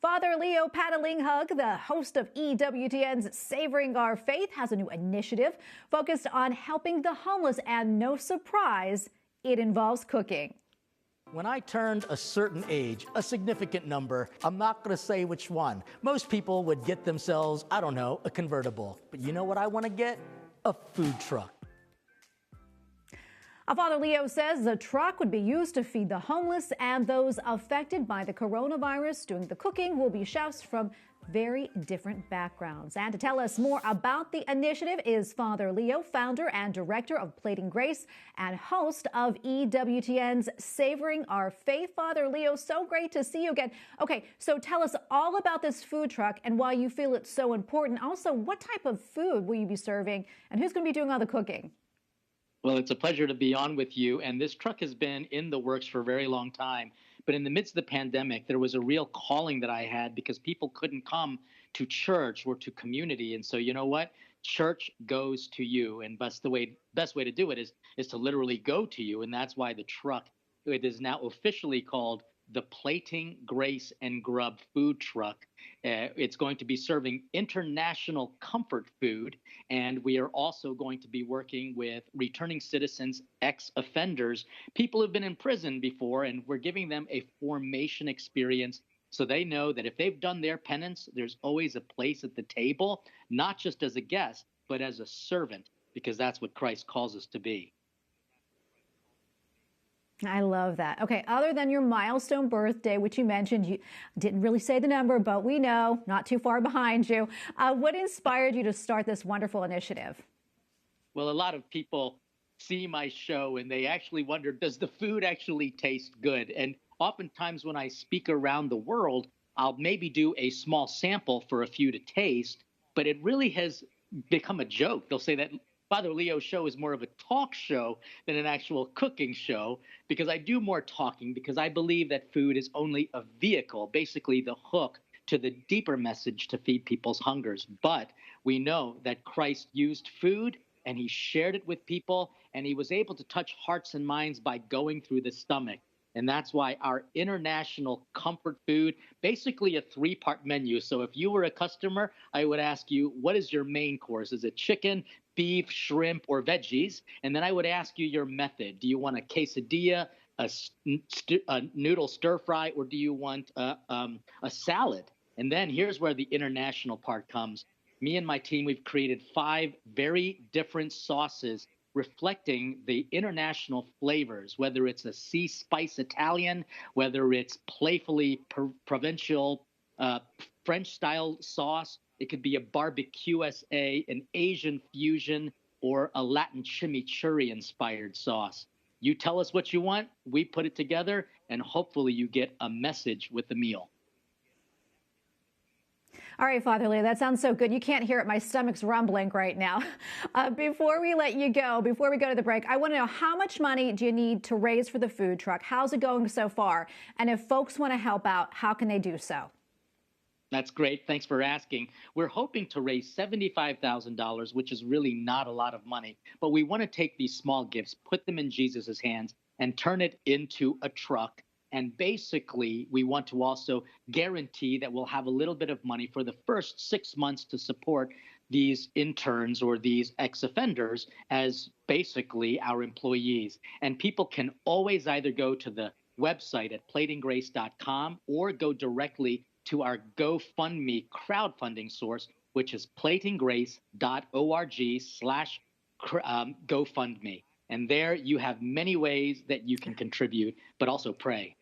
Father Leo Patalinghug, the host of EWTN's Savoring Our Faith, has a new initiative focused on helping the homeless, and no surprise, it involves cooking. When I turned a certain age, a significant number, I'm not going to say which one. Most people would get themselves, I don't know, a convertible. But you know what I want to get? A food truck. Father Leo says the truck would be used to feed the homeless and those affected by the coronavirus. Doing the cooking will be chefs from very different backgrounds. And to tell us more about the initiative is Father Leo, founder and director of Plating Grace and host of EWTN's Savoring Our Faith. Father Leo, so great to see you again. Okay, so tell us all about this food truck and why you feel it's so important. Also, what type of food will you be serving and who's going to be doing all the cooking? Well, it's a pleasure to be on with you. And this truck has been in the works for a very long time. But in the midst of the pandemic, there was a real calling that I had because people couldn't come to church or to community. And so, you know what? Church goes to you. And best way to do it is to literally go to you. And that's why the truck, it is now officially called the Plating Grace and Grub food truck. It's going to be serving international comfort food. And we are also going to be working with returning citizens, ex-offenders, people who've been in prison before, and we're giving them a formation experience so they know that if they've done their penance, there's always a place at the table, not just as a guest, but as a servant, because that's what Christ calls us to be. I love that. Okay, other than your milestone birthday, which you mentioned, you didn't really say the number, but we know, not too far behind you. What inspired you to start this wonderful initiative? Well, a lot of people see my show and they actually wonder, does the food actually taste good? And oftentimes when I speak around the world, I'll maybe do a small sample for a few to taste, but it really has become a joke. They'll say that Father Leo's show is more of a talk show than an actual cooking show, because I do more talking, because I believe that food is only a vehicle, basically the hook to the deeper message to feed people's hungers. But we know that Christ used food and he shared it with people, and he was able to touch hearts and minds by going through the stomach. And that's why our international comfort food, basically a 3-part menu. So if you were a customer, I would ask you, what is your main course? Is it chicken, beef, shrimp, or veggies? And then I would ask you your method. Do you want a quesadilla, a noodle stir fry, or do you want a salad? And then here's where the international part comes. Me and my team, we've created 5 very different sauces reflecting the international flavors, whether it's a sea spice Italian, whether it's playfully provincial French-style sauce. It could be a barbecue USA, an Asian fusion, or a Latin chimichurri-inspired sauce. You tell us what you want, we put it together, and hopefully you get a message with the meal. All right, Father Leo, that sounds so good. You can't hear it. My stomach's rumbling right now. Before we let you go, before we go to the break, I want to know, how much money do you need to raise for the food truck? How's it going so far? And if folks want to help out, how can they do so? That's great. Thanks for asking. We're hoping to raise $75,000, which is really not a lot of money. But we want to take these small gifts, put them in Jesus's hands, and turn it into a truck. And basically, we want to also guarantee that we'll have a little bit of money for the first 6 months to support these interns or these ex-offenders as basically our employees. And people can always either go to the website at platinggrace.com or go directly to our GoFundMe crowdfunding source, which is platinggrace.org/GoFundMe. And there you have many ways that you can contribute, but also pray.